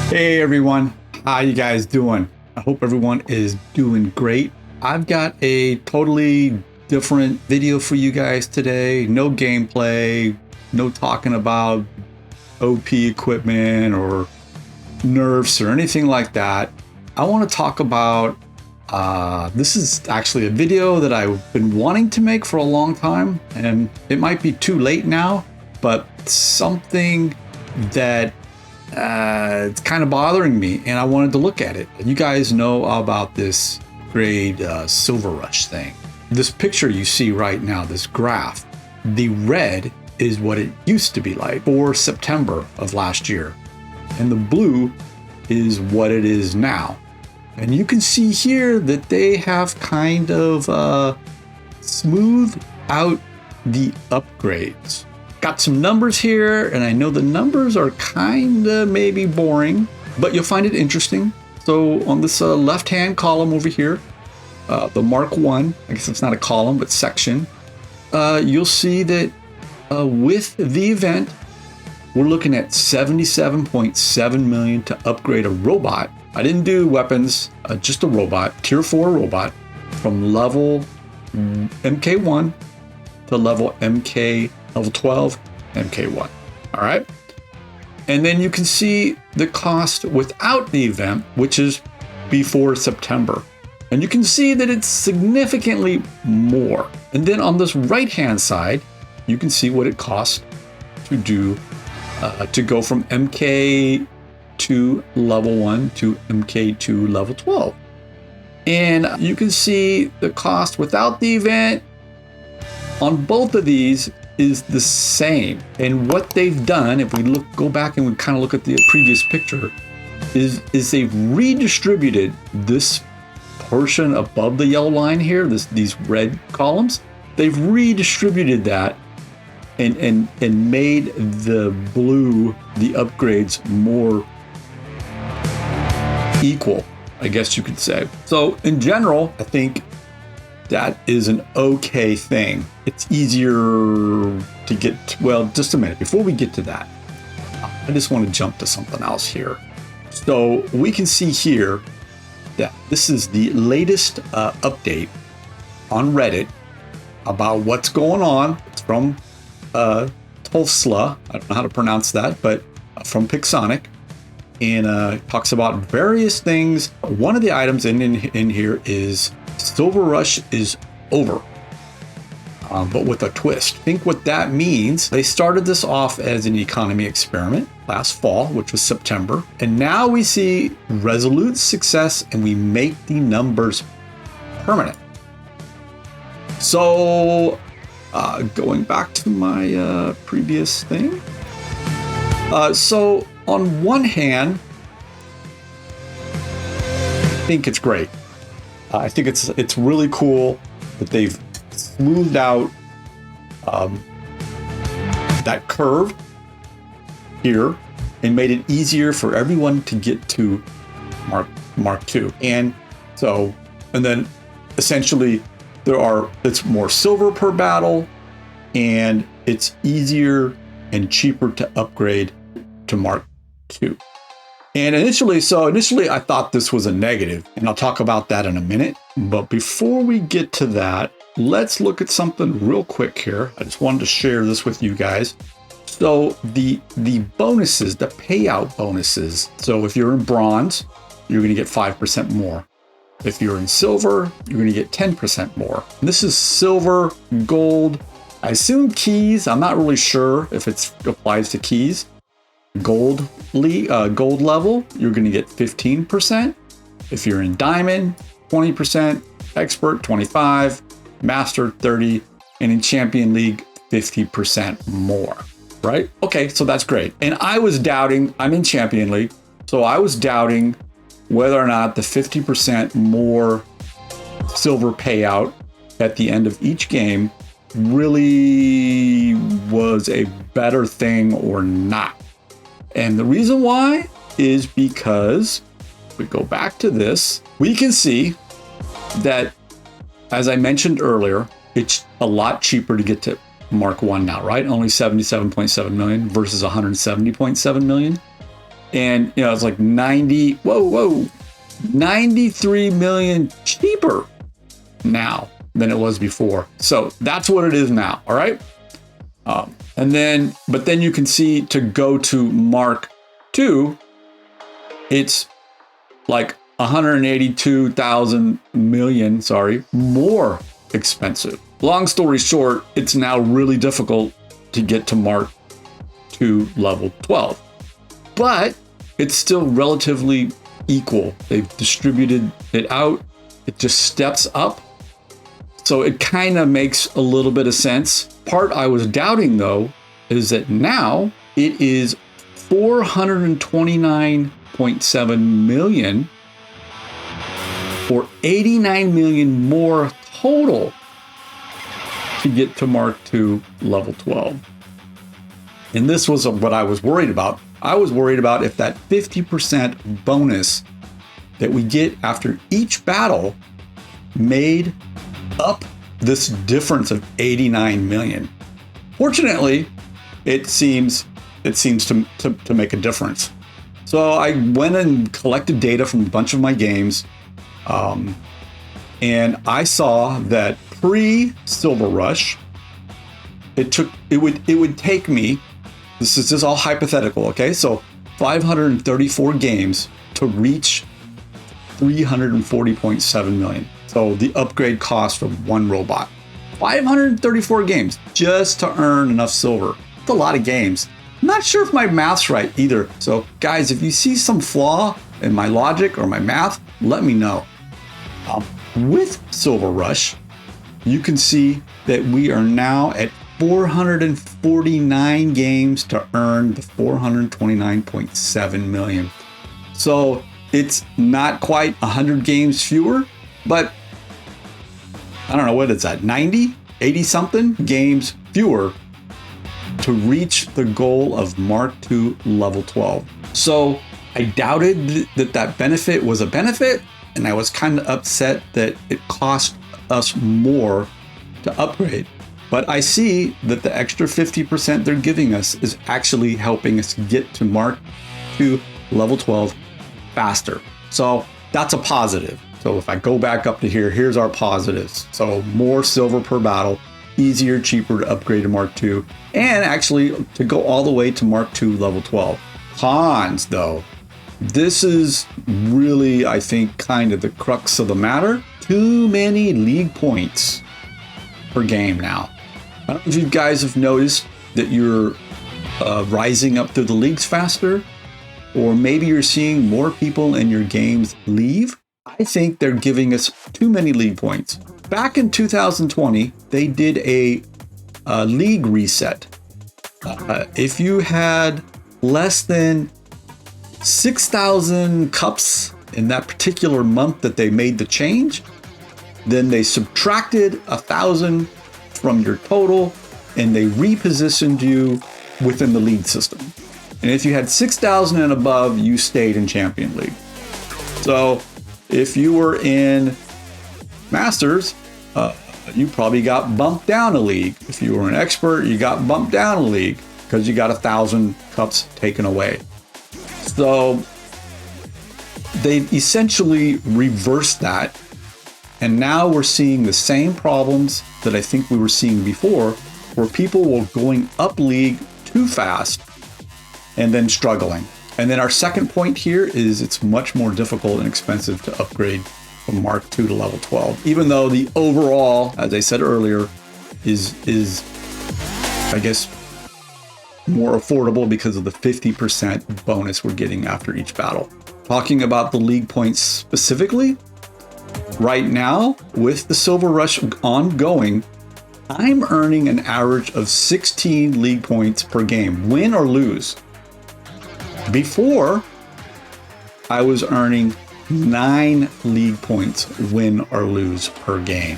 Hey everyone, how you guys doing? I hope everyone is doing great. I've got a totally different video for you guys today. No gameplay, no talking about OP equipment or nerfs or anything like that. I want to talk about, this is actually a video that I've been wanting to make for a long time, and it might be too late now, but something that it's kind of bothering me, and I wanted to look at it. You guys know about this grade silver rush thing. This picture you see right now, this graph, the red is what it used to be like for September of last year, and the blue is what it is now. And you can see here that they have kind of smoothed out the upgrades. Got some numbers here, and I know the numbers are kind of maybe boring, but you'll find it interesting. So on this left-hand column over here, the Mark 1, I guess it's not a column, but section, you'll see that with the event, we're looking at 77.7 million to upgrade a robot. I didn't do weapons, just a robot, tier 4 robot, from level MK1 to level 12, MK1. All right. And then you can see the cost without the event, which is before September. And you can see that it's significantly more. And then on this right-hand side, you can see what it costs to do, to go from MK2 level 1 to MK2 level 12. And you can see the cost without the event on both of these is the same. And what they've done, if we go back and we kind of look at the previous picture, is they've redistributed this portion above the yellow line here, these red columns. They've redistributed that and made the blue, the upgrades, more equal, I guess you could say. So in general, I think that is an okay thing. It's easier to get, well, just a minute. Before we get to that, I just want to jump to something else here. So we can see here that this is the latest update on Reddit about what's going on. It's from Tulsla, I don't know how to pronounce that, but from Pixonic, and talks about various things. One of the items in here is Silver Rush is over, but with a twist. Think what that means. They started this off as an economy experiment last fall, which was September, and now we see resolute success, and we make the numbers permanent. So going back to my previous thing, so on one hand, I think it's great. I think it's really cool that they've smoothed out that curve here and made it easier for everyone to get to Mark II. And then essentially it's more silver per battle, and it's easier and cheaper to upgrade to Mark II. And initially I thought this was a negative, and I'll talk about that in a minute. But before we get to that, let's look at something real quick here. I just wanted to share this with you guys. So the bonuses, the payout bonuses. So if you're in bronze, you're going to get 5% more. If you're in silver, you're going to get 10% more. And this is silver, gold, I assume keys. I'm not really sure if it applies to keys. Gold level, you're going to get 15%. If you're in diamond, 20%, expert 25%, master 30%, and in champion league 50% more, right? Okay, so that's great. And I was doubting, I'm in champion league, so I was doubting whether or not the 50% more silver payout at the end of each game really was a better thing or not. And the reason why is because if we go back to this, we can see that, as I mentioned earlier, it's a lot cheaper to get to Mark 1 now, right? Only 77.7 million versus 170.7 million. And, you know, it's like 93 million cheaper now than it was before. So that's what it is now. All right. But then you can see to go to Mark II, it's like 182,000 million, more expensive. Long story short, it's now really difficult to get to Mark II level 12, but it's still relatively equal. They've distributed it out. It just steps up. So it kind of makes a little bit of sense. Part I was doubting though, is that now it is 429.7 million, or 89 million more total to get to Mark II level 12. And this was what I was worried about. I was worried about if that 50% bonus that we get after each battle made up this difference of 89 million. Fortunately, it seems to make a difference. So I went and collected data from a bunch of my games, and I saw that pre-Silver Rush, it would take me, this is all hypothetical, okay? So 534 games to reach 340.7 million. So the upgrade cost for one robot. 534 games just to earn enough silver. It's a lot of games. I'm not sure if my math's right either. So guys, if you see some flaw in my logic or my math, let me know. With Silver Rush, you can see that we are now at 449 games to earn the 429.7 million. So it's not quite 100 games fewer, but I don't know, what is that, 80 something games fewer to reach the goal of Mark II level 12. So I doubted that benefit was a benefit, and I was kind of upset that it cost us more to upgrade. But I see that the extra 50% they're giving us is actually helping us get to Mark II level 12 faster. So that's a positive. So if I go back up to here, here's our positives. So more silver per battle, easier, cheaper to upgrade to Mark II, and actually to go all the way to Mark II level 12. Cons though, this is really, I think, kind of the crux of the matter. Too many league points per game now. I don't know if you guys have noticed that you're rising up through the leagues faster, or maybe you're seeing more people in your games leave. I think they're giving us too many league points. Back in 2020, they did a league reset. If you had less than 6,000 cups in that particular month that they made the change, then they subtracted 1,000 from your total and they repositioned you within the league system. And if you had 6,000 and above, you stayed in Champion League. So if you were in Masters, you probably got bumped down a league. If you were an expert, you got bumped down a league because you got 1,000 cups taken away. So they essentially reversed that. And now we're seeing the same problems that I think we were seeing before, where people were going up league too fast and then struggling. And then our second point here is it's much more difficult and expensive to upgrade from Mark II to level 12, even though the overall, as I said earlier, is I guess more affordable because of the 50% bonus we're getting after each battle. Talking about the league points specifically, right now with the Silver Rush ongoing, I'm earning an average of 16 league points per game, win or lose. Before, I was earning 9 league points, win or lose per game.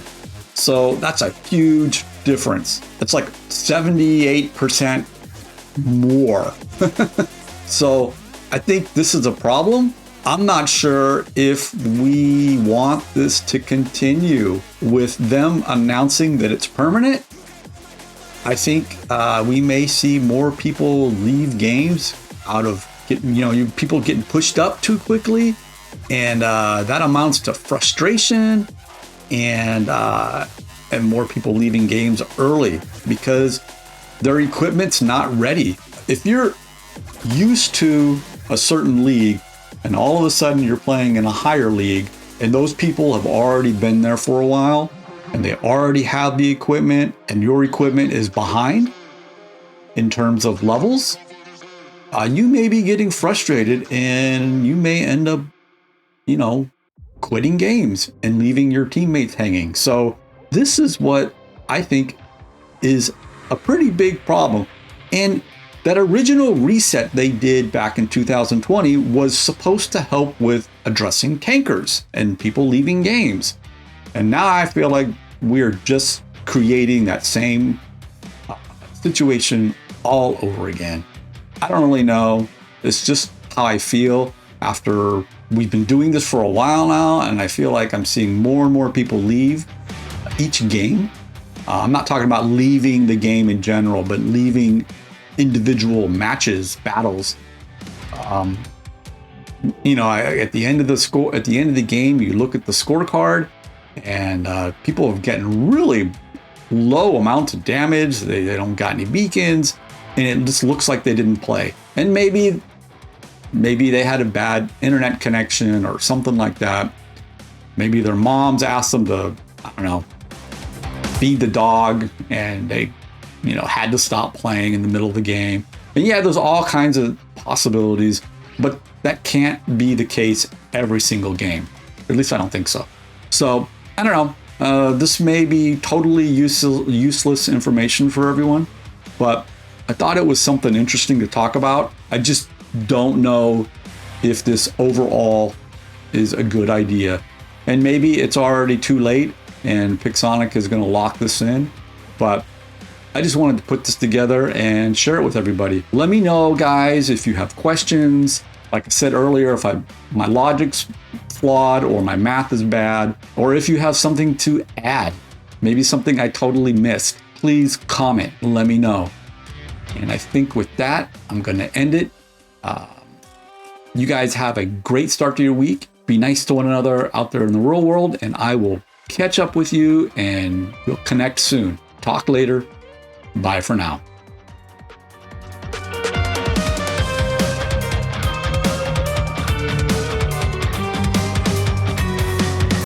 So that's a huge difference. It's like 78% more. So I think this is a problem. I'm not sure if we want this to continue with them announcing that it's permanent. I think we may see more people leave games out of people getting pushed up too quickly, and that amounts to frustration and more people leaving games early because their equipment's not ready. If you're used to a certain league and all of a sudden you're playing in a higher league and those people have already been there for a while and they already have the equipment and your equipment is behind in terms of levels, you may be getting frustrated and you may end up, quitting games and leaving your teammates hanging. So this is what I think is a pretty big problem. And that original reset they did back in 2020 was supposed to help with addressing tankers and people leaving games. And now I feel like we're just creating that same situation all over again. I don't really know. It's just how I feel after we've been doing this for a while now, and I feel like I'm seeing more and more people leave each game. I'm not talking about leaving the game in general, but leaving individual matches, battles. At the end of the game, you look at the scorecard, and people have gotten really low amounts of damage. They don't got any beacons, and it just looks like they didn't play. And maybe they had a bad internet connection or something like that. Maybe their moms asked them to, feed the dog, and they, had to stop playing in the middle of the game. And yeah, there's all kinds of possibilities, but that can't be the case every single game. At least I don't think so. So I don't know. This may be totally useless information for everyone, but I thought it was something interesting to talk about. I just don't know if this overall is a good idea. And maybe it's already too late and Pixonic is going to lock this in, but I just wanted to put this together and share it with everybody. Let me know, guys, if you have questions. Like I said earlier, if my logic's flawed or my math is bad, or if you have something to add, maybe something I totally missed, please comment and let me know. And I think with that, I'm going to end it. You guys have a great start to your week. Be nice to one another out there in the real world, and I will catch up with you and we'll connect soon. Talk later. Bye for now.